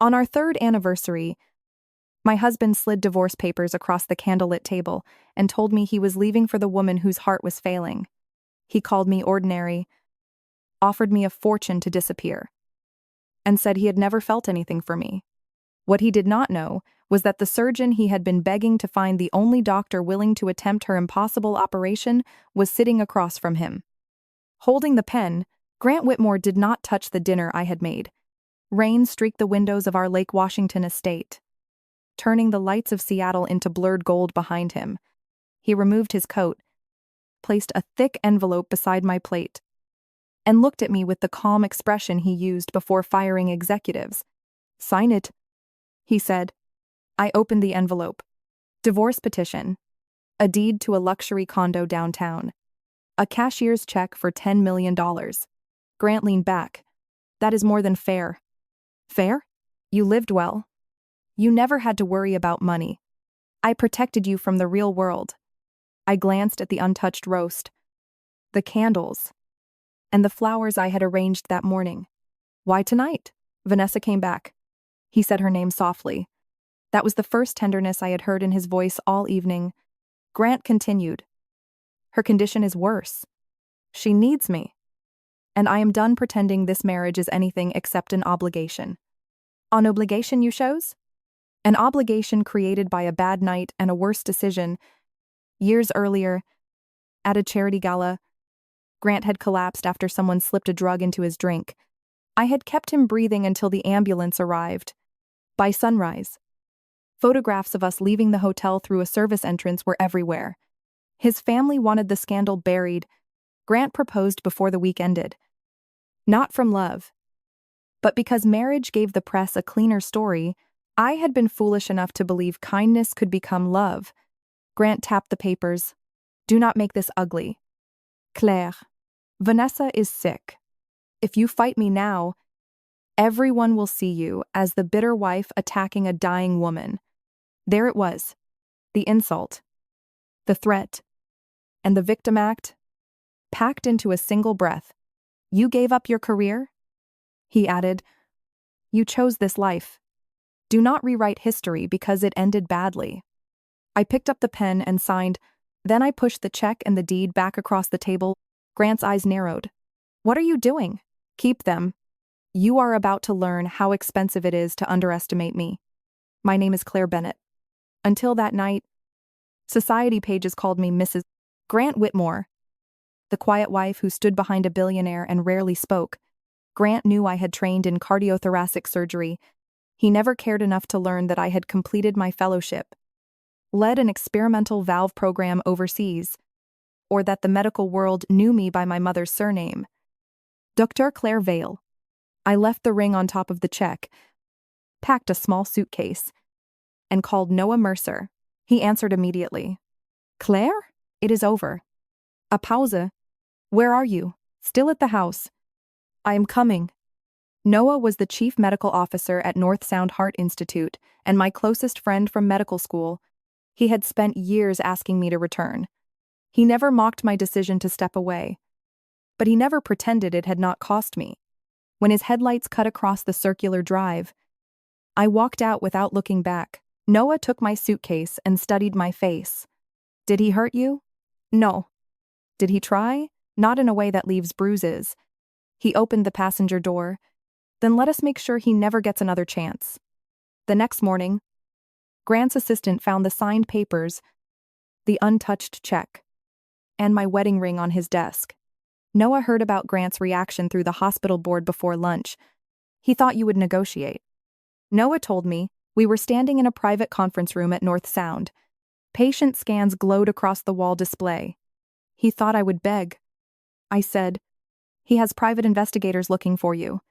On our third anniversary, my husband slid divorce papers across the candlelit table and told me he was leaving for the woman whose heart was failing. He called me ordinary, offered me a fortune to disappear, and said he had never felt anything for me. What he did not know was that the surgeon he had been begging to find the only doctor willing to attempt her impossible operation was sitting across from him. Holding the pen, Grant Whitmore did not touch the dinner I had made. Rain streaked the windows of our Lake Washington estate, turning the lights of Seattle into blurred gold behind him. He removed his coat, placed a thick envelope beside my plate, and looked at me with the calm expression he used before firing executives. "Sign it," he said. I opened the envelope. Divorce petition. A deed to a luxury condo downtown. A cashier's check for $10 million. Grant leaned back. "That is more than fair." "Fair? You lived well. You never had to worry about money. I protected you from the real world." I glanced at the untouched roast, the candles, and the flowers I had arranged that morning. "Why tonight?" Vanessa came back. He said her name softly. That was the first tenderness I had heard in his voice all evening. Grant continued. "Her condition is worse. She needs me. And I am done pretending this marriage is anything except an obligation." "An obligation, you chose?" "An obligation created by a bad night and a worse decision. Years earlier, at a charity gala, Grant had collapsed after someone slipped a drug into his drink. I had kept him breathing until the ambulance arrived. By sunrise, photographs of us leaving the hotel through a service entrance were everywhere. His family wanted the scandal buried. Grant proposed before the week ended. Not from love, but because marriage gave the press a cleaner story. I had been foolish enough to believe kindness could become love. Grant tapped the papers. "Do not make this ugly. Claire, Vanessa is sick. If you fight me now, everyone will see you as the bitter wife attacking a dying woman." There it was. The insult, the threat, and the victim act, packed into a single breath. "You gave up your career?" He added. "You chose this life. Do not rewrite history because it ended badly." I picked up the pen and signed. Then I pushed the check and the deed back across the table. Grant's eyes narrowed. "What are you doing?" "Keep them. You are about to learn how expensive it is to underestimate me. My name is Claire Bennett. Until that night, society pages called me Mrs. Grant Whitmore, the quiet wife who stood behind a billionaire and rarely spoke. Grant knew I had trained in cardiothoracic surgery. He never cared enough to learn that I had completed my fellowship, led an experimental valve program overseas, or that the medical world knew me by my mother's surname, Dr. Claire Vale. I left the ring on top of the check, packed a small suitcase, and called Noah Mercer. He answered immediately. "Claire? It is over." "A pause. Where are you?" "Still at the house." "I am coming." Noah was the chief medical officer at North Sound Heart Institute and my closest friend from medical school. He had spent years asking me to return. He never mocked my decision to step away, but he never pretended it had not cost me. When his headlights cut across the circular drive, I walked out without looking back. Noah took my suitcase and studied my face. "Did he hurt you?" "No." "Did he try?" "Not in a way that leaves bruises." He opened the passenger door. "Then let us make sure he never gets another chance." The next morning, Grant's assistant found the signed papers, the untouched check, and my wedding ring on his desk. Noah heard about Grant's reaction through the hospital board before lunch. He thought you would negotiate. Noah told me we were standing in a private conference room at North Sound. Patient scans glowed across the wall display. He thought I would beg. I said, "He has private investigators looking for you.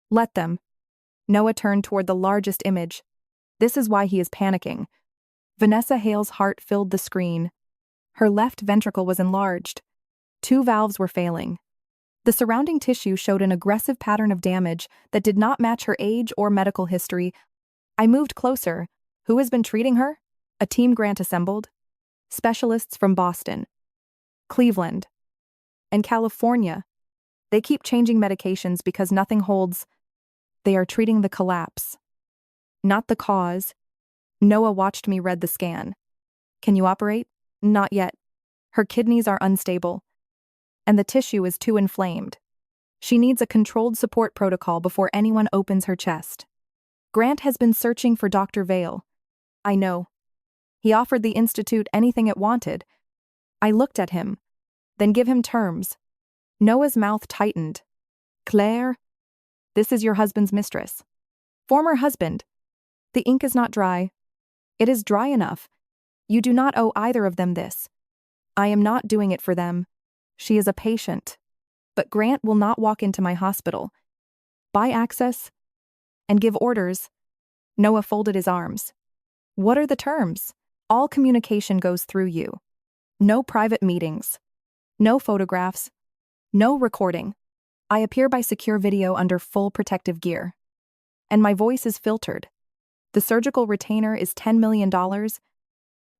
Let them." Noah turned toward the largest image. "This is why he is panicking." Vanessa Hale's heart filled the screen. Her left ventricle was enlarged. 2 valves were failing. The surrounding tissue showed an aggressive pattern of damage that did not match her age or medical history. I moved closer. "Who has been treating her?" "A team Grant assembled. Specialists from Boston, Cleveland, and California. They keep changing medications because nothing holds. They are treating the collapse." Not the cause. Noah watched me read the scan. Can you operate? Not yet. Her kidneys are unstable, and the tissue is too inflamed. She needs a controlled support protocol before anyone opens her chest. Grant has been searching for Dr. Vale. I know. He offered the institute anything it wanted. I looked at him, then give him terms. Noah's mouth tightened. Claire, this is your husband's mistress. Former husband. The ink is not dry. It is dry enough. You do not owe either of them this. I am not doing it for them. She is a patient. But Grant will not walk into my hospital, buy access, and give orders. Noah folded his arms. What are the terms? All communication goes through you. No private meetings. No photographs. No recording. I appear by secure video under full protective gear. And my voice is filtered. The surgical retainer is $10 million,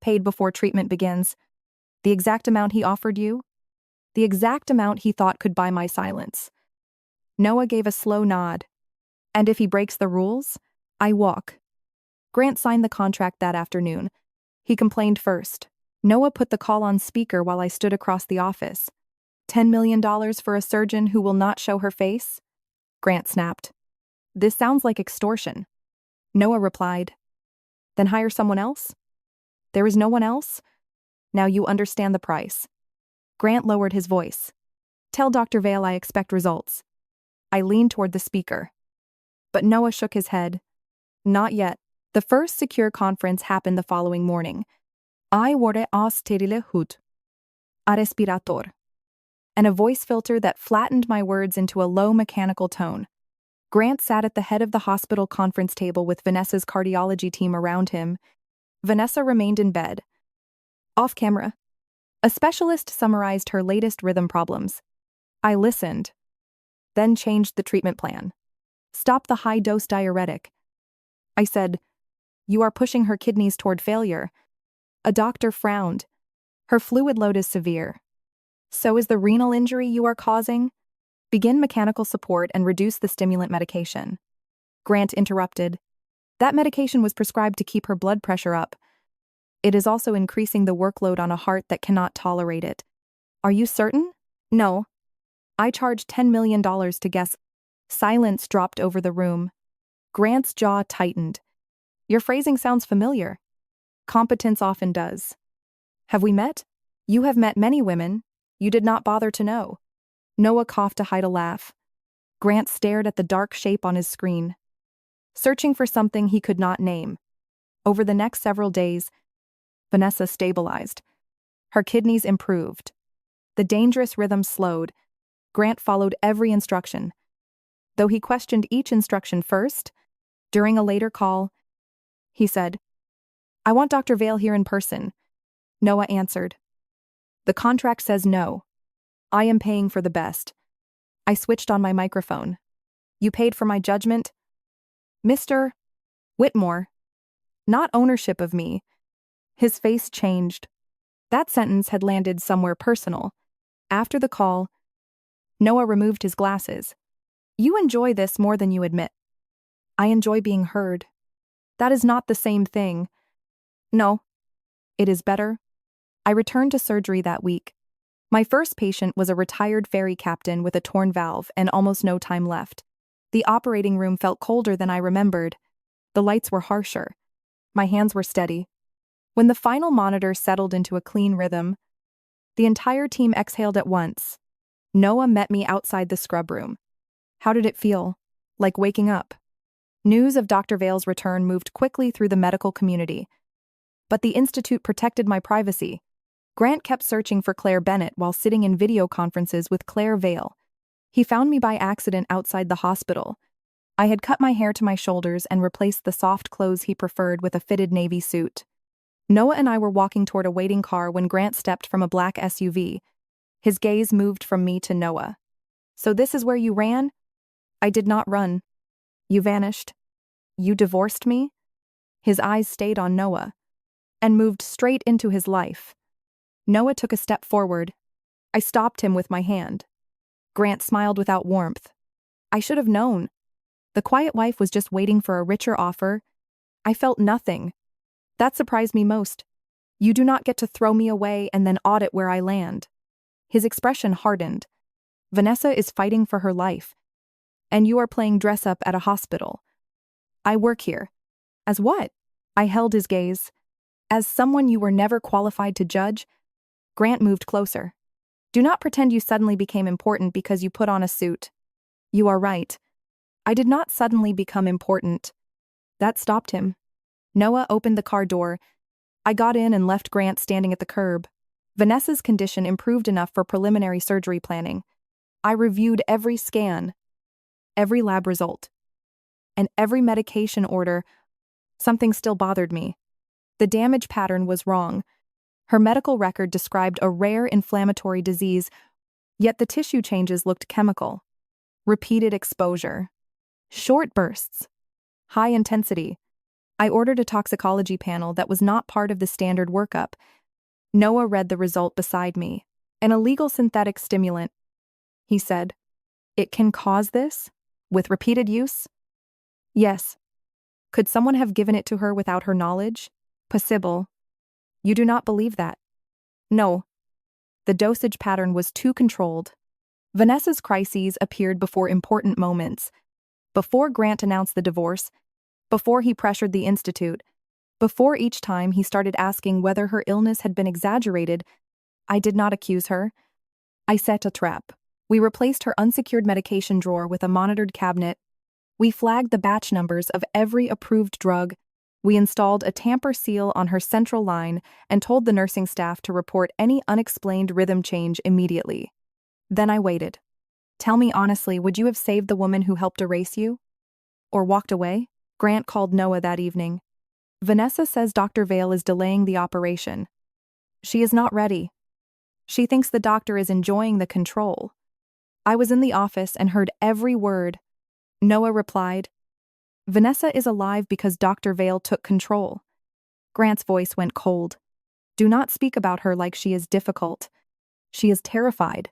paid before treatment begins. The exact amount he offered you? The exact amount he thought could buy my silence. Noah gave a slow nod. And if he breaks the rules, I walk. Grant signed the contract that afternoon. He complained first. Noah put the call on speaker while I stood across the office. $10 million for a surgeon who will not show her face? Grant snapped. This sounds like extortion. Noah replied. Then hire someone else? There is no one else? Now you understand the price. Grant lowered his voice. Tell Dr. Vale I expect results. I leaned toward the speaker. But Noah shook his head. Not yet. The first secure conference happened the following morning. I wore a sterile hood. A respirator. And a voice filter that flattened my words into a low mechanical tone. Grant sat at the head of the hospital conference table with Vanessa's cardiology team around him. Vanessa remained in bed. Off camera, a specialist summarized her latest rhythm problems. I listened, then changed the treatment plan. Stop the high-dose diuretic. I said, you are pushing her kidneys toward failure. A doctor frowned. Her fluid load is severe. So is the renal injury you are causing? Begin mechanical support and reduce the stimulant medication. Grant interrupted. That medication was prescribed to keep her blood pressure up. It is also increasing the workload on a heart that cannot tolerate it. Are you certain? No. I charge $10 million to guess. Silence dropped over the room. Grant's jaw tightened. Your phrasing sounds familiar. Competence often does. Have we met? You have met many women. You did not bother to know. Noah coughed to hide a laugh. Grant stared at the dark shape on his screen, searching for something he could not name. Over the next several days, Vanessa stabilized. Her kidneys improved. The dangerous rhythm slowed. Grant followed every instruction. Though he questioned each instruction first, during a later call, he said, I want Dr. Vale here in person. Noah answered. The contract says no. I am paying for the best. I switched on my microphone. You paid for my judgment? Mr. Whitmore. Not ownership of me. His face changed. That sentence had landed somewhere personal. After the call, Noah removed his glasses. You enjoy this more than you admit. I enjoy being heard. That is not the same thing. No. It is better. I returned to surgery that week. My first patient was a retired ferry captain with a torn valve and almost no time left. The operating room felt colder than I remembered. The lights were harsher. My hands were steady. When the final monitor settled into a clean rhythm, the entire team exhaled at once. Noah met me outside the scrub room. How did it feel? Like waking up? News of Dr. Vale's return moved quickly through the medical community. But the institute protected my privacy. Grant kept searching for Claire Bennett while sitting in video conferences with Claire Vale. He found me by accident outside the hospital. I had cut my hair to my shoulders and replaced the soft clothes he preferred with a fitted navy suit. Noah and I were walking toward a waiting car when Grant stepped from a black SUV. His gaze moved from me to Noah. So this is where you ran? I did not run. You vanished. You divorced me? His eyes stayed on Noah and moved straight into his life. Noah took a step forward. I stopped him with my hand. Grant smiled without warmth. I should have known. The quiet wife was just waiting for a richer offer, I felt nothing. That surprised me most. You do not get to throw me away and then audit where I land. His expression hardened. Vanessa is fighting for her life. And you are playing dress up at a hospital. I work here. As what? I held his gaze. As someone you were never qualified to judge? Grant moved closer. Do not pretend you suddenly became important because you put on a suit. You are right. I did not suddenly become important. That stopped him. Noah opened the car door. I got in and left Grant standing at the curb. Vanessa's condition improved enough for preliminary surgery planning. I reviewed every scan, every lab result, and every medication order. Something still bothered me. The damage pattern was wrong. Her medical record described a rare inflammatory disease, yet the tissue changes looked chemical. Repeated exposure. Short bursts. High intensity. I ordered a toxicology panel that was not part of the standard workup. Noah read the result beside me. An illegal synthetic stimulant. He said, "It can cause this? With repeated use?" Yes. Could someone have given it to her without her knowledge? Possible. You do not believe that? No. The dosage pattern was too controlled. Vanessa's crises appeared before important moments. Before Grant announced the divorce, before he pressured the institute, before each time he started asking whether her illness had been exaggerated. I did not accuse her. I set a trap. We replaced her unsecured medication drawer with a monitored cabinet. We flagged the batch numbers of every approved drug. We installed a tamper seal on her central line and told the nursing staff to report any unexplained rhythm change immediately. Then I waited. Tell me honestly, would you have saved the woman who helped erase you? Or walked away? Grant called Noah that evening. Vanessa says Dr. Vale is delaying the operation. She is not ready. She thinks the doctor is enjoying the control. I was in the office and heard every word. Noah replied, Vanessa is alive because Dr. Vale took control. Grant's voice went cold. Do not speak about her like she is difficult. She is terrified.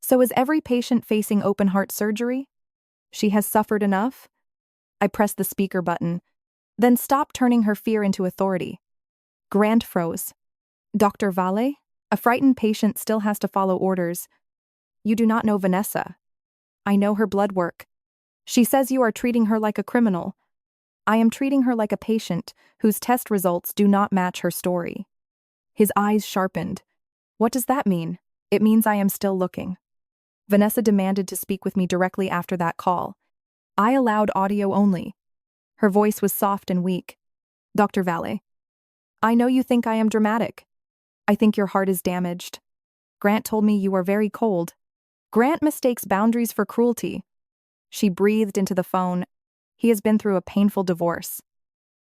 So is every patient facing open-heart surgery? She has suffered enough? I pressed the speaker button, then stopped turning her fear into authority. Grant froze. Dr. Vale? A frightened patient still has to follow orders. You do not know Vanessa. I know her blood work. She says you are treating her like a criminal. I am treating her like a patient whose test results do not match her story. His eyes sharpened. What does that mean? It means I am still looking. Vanessa demanded to speak with me directly after that call. I allowed audio only. Her voice was soft and weak. Dr. Vale, I know you think I am dramatic. I think your heart is damaged. Grant told me you are very cold. Grant mistakes boundaries for cruelty. She breathed into the phone. He has been through a painful divorce.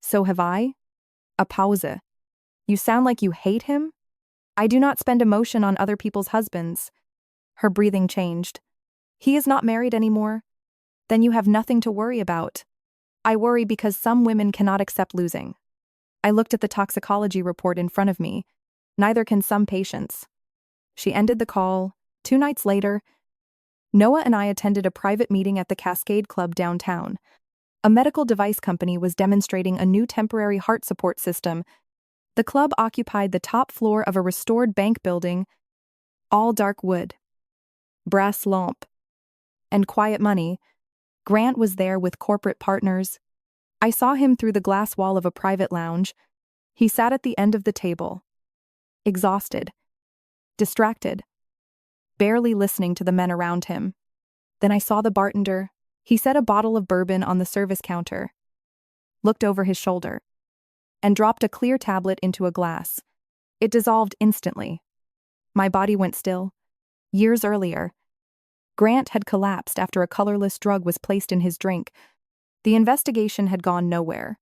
So have I? A pause. You sound like you hate him? I do not spend emotion on other people's husbands. Her breathing changed. He is not married anymore. Then you have nothing to worry about. I worry because some women cannot accept losing. I looked at the toxicology report in front of me. Neither can some patients. She ended the call. 2 nights later, Noah and I attended a private meeting at the Cascade Club downtown. A medical device company was demonstrating a new temporary heart support system. The club occupied the top floor of a restored bank building, all dark wood, brass lamp, and quiet money. Grant was there with corporate partners. I saw him through the glass wall of a private lounge. He sat at the end of the table, exhausted, distracted, barely listening to the men around him. Then I saw the bartender. He set a bottle of bourbon on the service counter, looked over his shoulder, and dropped a clear tablet into a glass. It dissolved instantly. My body went still. Years earlier, Grant had collapsed after a colorless drug was placed in his drink. The investigation had gone nowhere.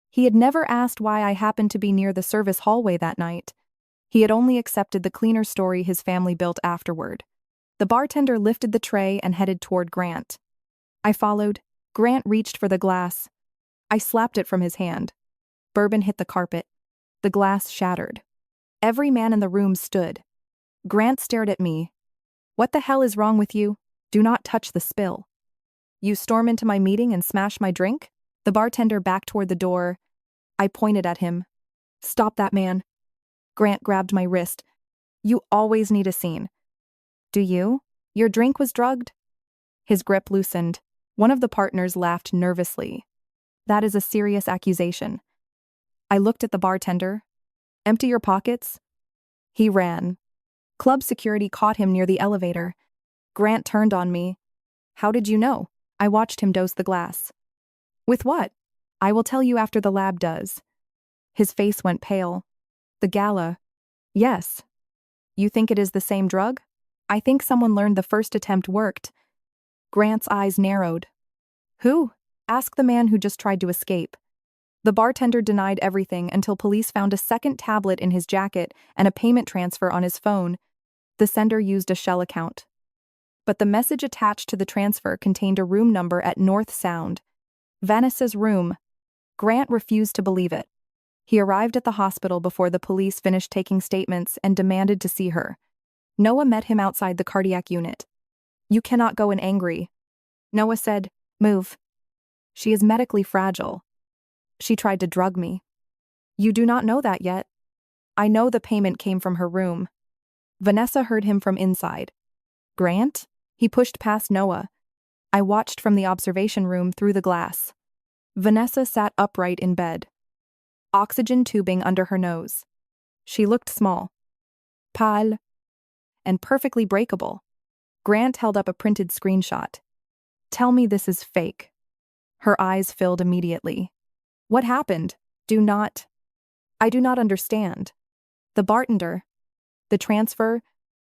He had never asked why I happened to be near the service hallway that night. He had only accepted the cleaner story his family built afterward. The bartender lifted the tray and headed toward Grant. I followed. Grant reached for the glass. I slapped it from his hand. Bourbon hit the carpet. The glass shattered. Every man in the room stood. Grant stared at me. What the hell is wrong with you? Do not touch the spill. You storm into my meeting and smash my drink? The bartender backed toward the door. I pointed at him. Stop that man. Grant grabbed my wrist. You always need a scene. Do you? Your drink was drugged? His grip loosened. One of the partners laughed nervously. That is a serious accusation. I looked at the bartender. Empty your pockets? He ran. Club security caught him near the elevator. Grant turned on me. How did you know? I watched him dose the glass. With what? I will tell you after the lab does. His face went pale. The gala. Yes. You think it is the same drug? I think someone learned the first attempt worked. Grant's eyes narrowed. Who? Ask the man who just tried to escape. The bartender denied everything until police found a second tablet in his jacket and a payment transfer on his phone. The sender used a Shell account. But the message attached to the transfer contained a room number at North Sound. Vanessa's room. Grant refused to believe it. He arrived at the hospital before the police finished taking statements and demanded to see her. Noah met him outside the cardiac unit. You cannot go in angry. Noah said, move. She is medically fragile. She tried to drug me. You do not know that yet. I know the payment came from her room. Vanessa heard him from inside. Grant? He pushed past Noah. I watched from the observation room through the glass. Vanessa sat upright in bed. Oxygen tubing under her nose. She looked small, pale, and perfectly breakable. Grant held up a printed screenshot. Tell me this is fake. Her eyes filled immediately. What happened? I do not understand. The bartender, the transfer,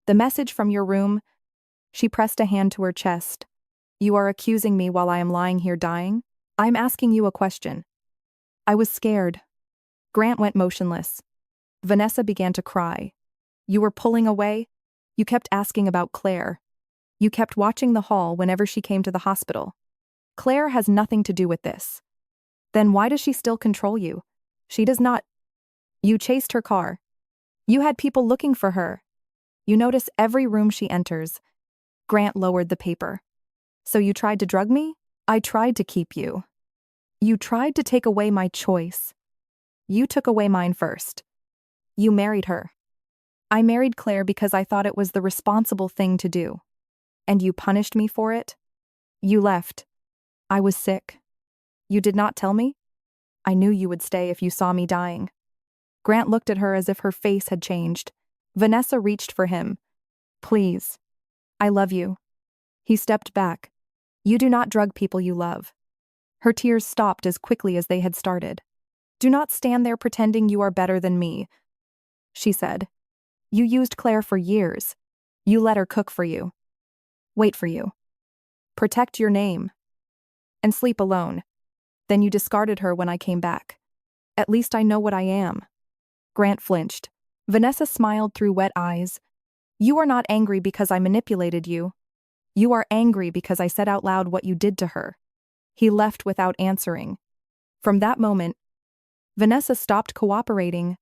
the message from your room. She pressed a hand to her chest. You are accusing me while I am lying here dying? I'm asking you a question. I was scared. Grant went motionless. Vanessa began to cry. You were pulling away? You kept asking about Claire. You kept watching the hall whenever she came to the hospital. Claire has nothing to do with this. Then why does she still control you? She does not. You chased her car. You had people looking for her. You notice every room she enters. Grant lowered the paper. So you tried to drug me? I tried to keep you. You tried to take away my choice. You took away mine first. You married her. I married Claire because I thought it was the responsible thing to do. And you punished me for it? You left. I was sick. You did not tell me? I knew you would stay if you saw me dying. Grant looked at her as if her face had changed. Vanessa reached for him. Please. I love you. He stepped back. You do not drug people you love. Her tears stopped as quickly as they had started. Do not stand there pretending you are better than me, she said. You used Claire for years. You let her cook for you. Wait for you. Protect your name. And sleep alone. Then you discarded her when I came back. At least I know what I am. Grant flinched. Vanessa smiled through wet eyes. You are not angry because I manipulated you. You are angry because I said out loud what you did to her. He left without answering. From that moment, Vanessa stopped cooperating.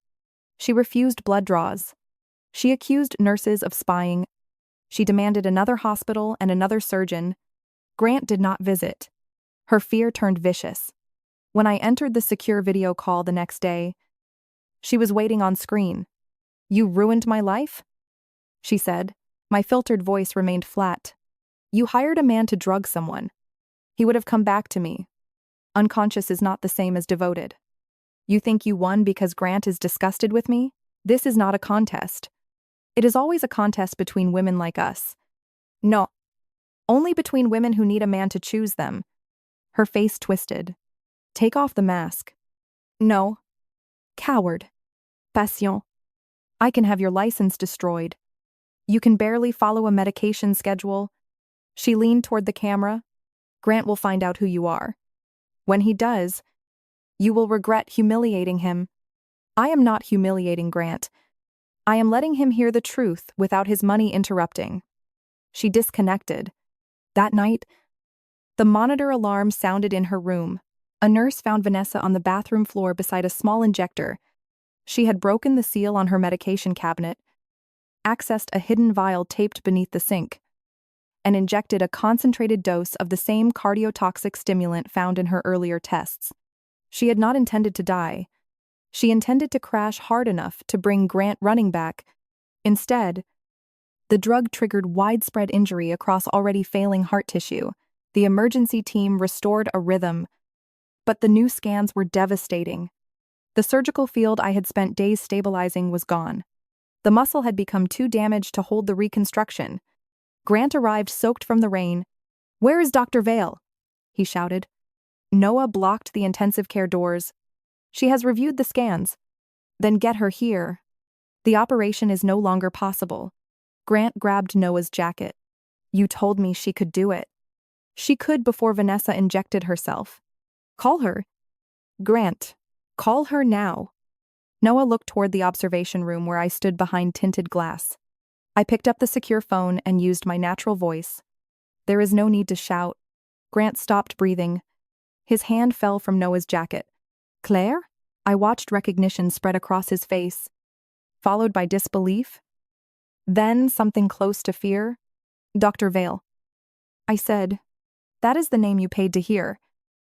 She refused blood draws. She accused nurses of spying. She demanded another hospital and another surgeon. Grant did not visit. Her fear turned vicious. When I entered the secure video call the next day, she was waiting on screen. You ruined my life? She said. My filtered voice remained flat. You hired a man to drug someone. He would have come back to me. Unconscious is not the same as devoted. You think you won because Grant is disgusted with me? This is not a contest. It is always a contest between women like us. No. Only between women who need a man to choose them. Her face twisted. Take off the mask. No. Coward. Passion. I can have your license destroyed. You can barely follow a medication schedule. She leaned toward the camera. Grant will find out who you are. When he does, you will regret humiliating him. I am not humiliating Grant. I am letting him hear the truth without his money interrupting. She disconnected. That night, the monitor alarm sounded in her room. A nurse found Vanessa on the bathroom floor beside a small injector. She had broken the seal on her medication cabinet, accessed a hidden vial taped beneath the sink, and injected a concentrated dose of the same cardiotoxic stimulant found in her earlier tests. She had not intended to die. She intended to crash hard enough to bring Grant running back. Instead, the drug triggered widespread injury across already failing heart tissue. The emergency team restored a rhythm, but the new scans were devastating. The surgical field I had spent days stabilizing was gone. The muscle had become too damaged to hold the reconstruction. Grant arrived soaked from the rain. "Where is Dr. Vale?" he shouted. Noah blocked the intensive care doors. "She has reviewed the scans." "Then get her here. The operation is no longer possible." Grant grabbed Noah's jacket. "You told me she could do it." "She could before Vanessa injected herself." "Call her." "Grant, call her now." Noah looked toward the observation room where I stood behind tinted glass. I picked up the secure phone and used my natural voice. "There is no need to shout." Grant stopped breathing. His hand fell from Noah's jacket. "Claire?" I watched recognition spread across his face, followed by disbelief. Then something close to fear. "Dr. Vale." I said, "That is the name you paid to hear."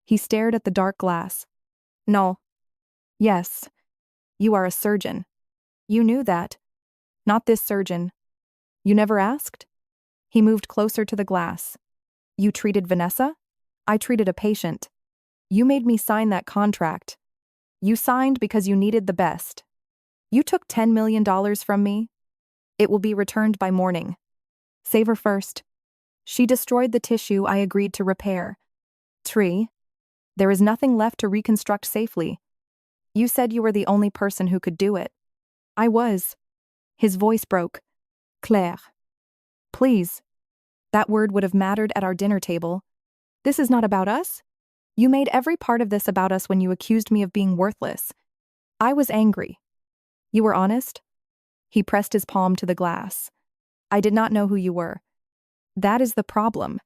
He stared at the dark glass. "No." "Yes. You are a surgeon." "You knew that." "Not this surgeon." "You never asked?" He moved closer to the glass. "You treated Vanessa?" "I treated a patient." "You made me sign that contract." "You signed because you needed the best." "You took $10 million from me." "It will be returned by morning." "Save her first." "She destroyed the tissue I agreed to repair." "Tree. There is nothing left to reconstruct safely." "You said you were the only person who could do it." "I was." His voice broke. "Claire. Please." That word would have mattered at our dinner table. "This is not about us?" "You made every part of this about us when you accused me of being worthless." I was angry. "You were honest?" He pressed his palm to the glass. "I did not know who you were." "That is the problem."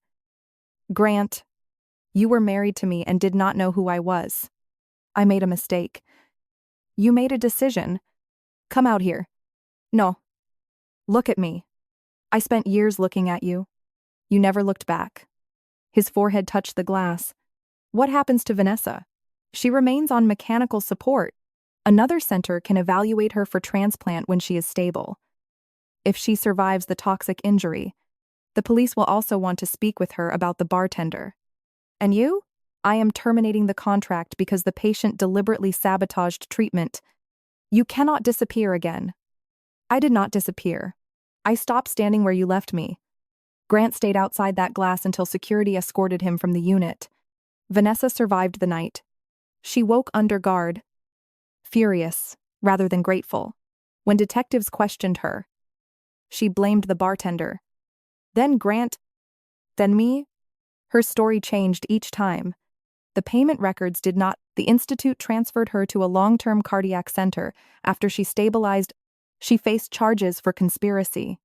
"Grant, you were married to me and did not know who I was." "I made a mistake." "You made a decision." "Come out here." "No." "Look at me." "I spent years looking at you." "You never looked back." His forehead touched the glass. "What happens to Vanessa?" "She remains on mechanical support. Another center can evaluate her for transplant when she is stable. If she survives the toxic injury, the police will also want to speak with her about the bartender." "And you?" "I am terminating the contract because the patient deliberately sabotaged treatment." "You cannot disappear again." "I did not disappear. I stopped standing where you left me." Grant stayed outside that glass until security escorted him from the unit. Vanessa survived the night. She woke under guard, furious rather than grateful. When detectives questioned her, she blamed the bartender. Then Grant, then me. Her story changed each time. The payment records did not. The institute transferred her to a long-term cardiac center. After she stabilized, she faced charges for conspiracy,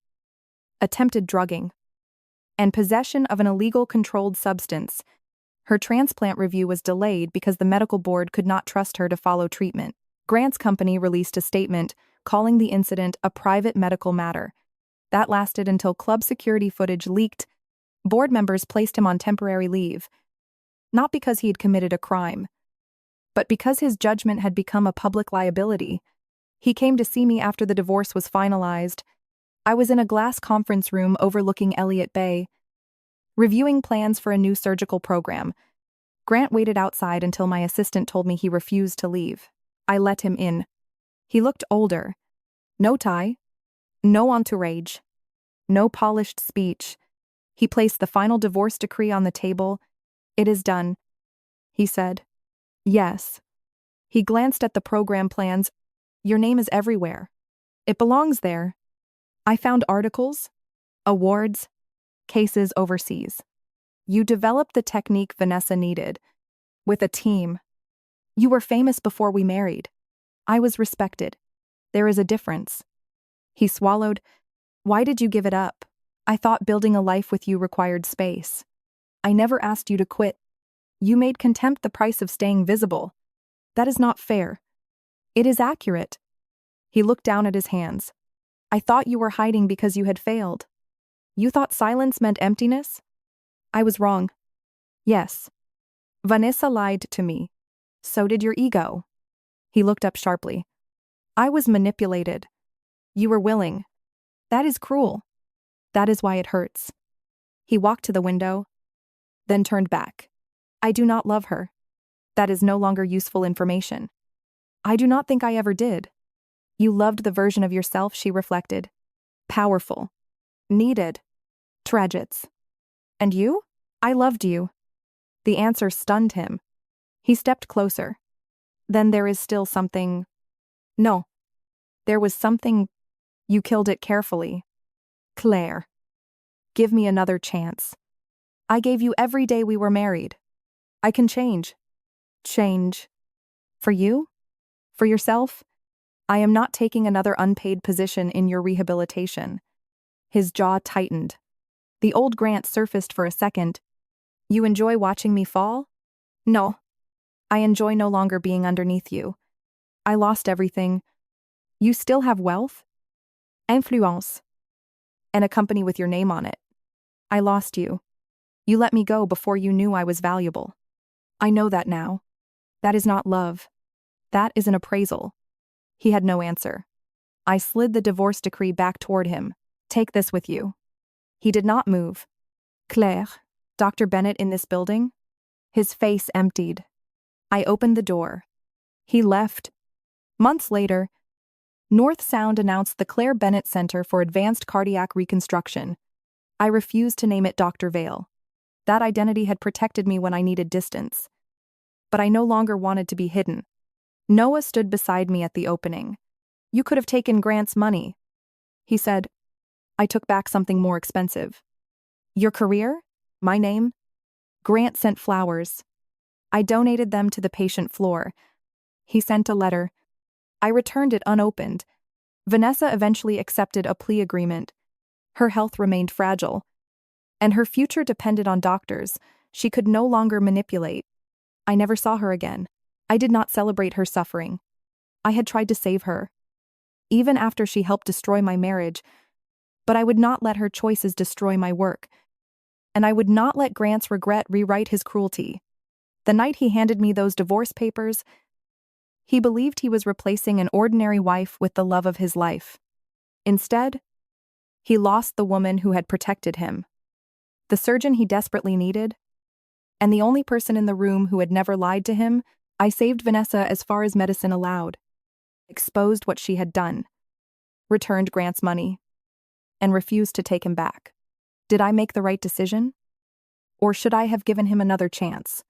attempted drugging, and possession of an illegal controlled substance. Her transplant review was delayed because the medical board could not trust her to follow treatment. Grant's company released a statement calling the incident a private medical matter. That lasted until club security footage leaked. Board members placed him on temporary leave, not because he had committed a crime, but because his judgment had become a public liability. He came to see me after the divorce was finalized. I was in a glass conference room overlooking Elliott Bay, reviewing plans for a new surgical program. Grant waited outside until my assistant told me he refused to leave. I let him in. He looked older. No tie, no entourage, no polished speech. He placed the final divorce decree on the table. "It is done," he said. "Yes." He glanced at the program plans. "Your name is everywhere. It belongs there." I found articles, awards, cases overseas. "You developed the technique Vanessa needed. With a team. You were famous before we married. I was respected. There is a difference." He swallowed. "Why did you give it up? I thought building a life with you required space." "I never asked you to quit. You made contempt the price of staying visible." "That is not fair." "It is accurate." He looked down at his hands. "I thought you were hiding because you had failed. You thought silence meant emptiness?" "I was wrong." "Yes. Vanessa lied to me. So did your ego. He looked up sharply. I was manipulated. You were willing. That is cruel. That is why it hurts. He walked to the window, then turned back. I do not love her. That is no longer useful information. I do not think I ever did. You loved the version of yourself, she reflected. Powerful. Needed. Tragics. And you? I loved you. The answer stunned him. He stepped closer. Then there is still something. No. There was something. You killed it carefully. Claire. Give me another chance. I gave you every day we were married. I can change. Change. For you? For yourself? I am not taking another unpaid position in your rehabilitation. His jaw tightened. The old Grant surfaced for a second. You enjoy watching me fall? No. I enjoy no longer being underneath you. I lost everything. You still have wealth? Influence. And a company with your name on it. I lost you. You let me go before you knew I was valuable. I know that now. That is not love. That is an appraisal. He had no answer. I slid the divorce decree back toward him. Take this with you. He did not move. Claire, Dr. Bennett in this building? His face emptied. I opened the door. He left. Months later, North Sound announced the Claire Bennett Center for Advanced Cardiac Reconstruction. I refused to name it Dr. Vale. That identity had protected me when I needed distance. But I no longer wanted to be hidden. Noah stood beside me at the opening. You could have taken Grant's money. He said, I took back something more expensive. Your career? My name? Grant sent flowers. I donated them to the patient floor. He sent a letter. I returned it unopened. Vanessa eventually accepted a plea agreement. Her health remained fragile, and her future depended on doctors. She could no longer manipulate. I never saw her again. I did not celebrate her suffering. I had tried to save her, even after she helped destroy my marriage, but I would not let her choices destroy my work. And I would not let Grant's regret rewrite his cruelty. The night he handed me those divorce papers, he believed he was replacing an ordinary wife with the love of his life. Instead, he lost the woman who had protected him, the surgeon he desperately needed, and the only person in the room who had never lied to him. I saved Vanessa as far as medicine allowed, exposed what she had done, returned Grant's money, and refused to take him back. Did I make the right decision? Or should I have given him another chance?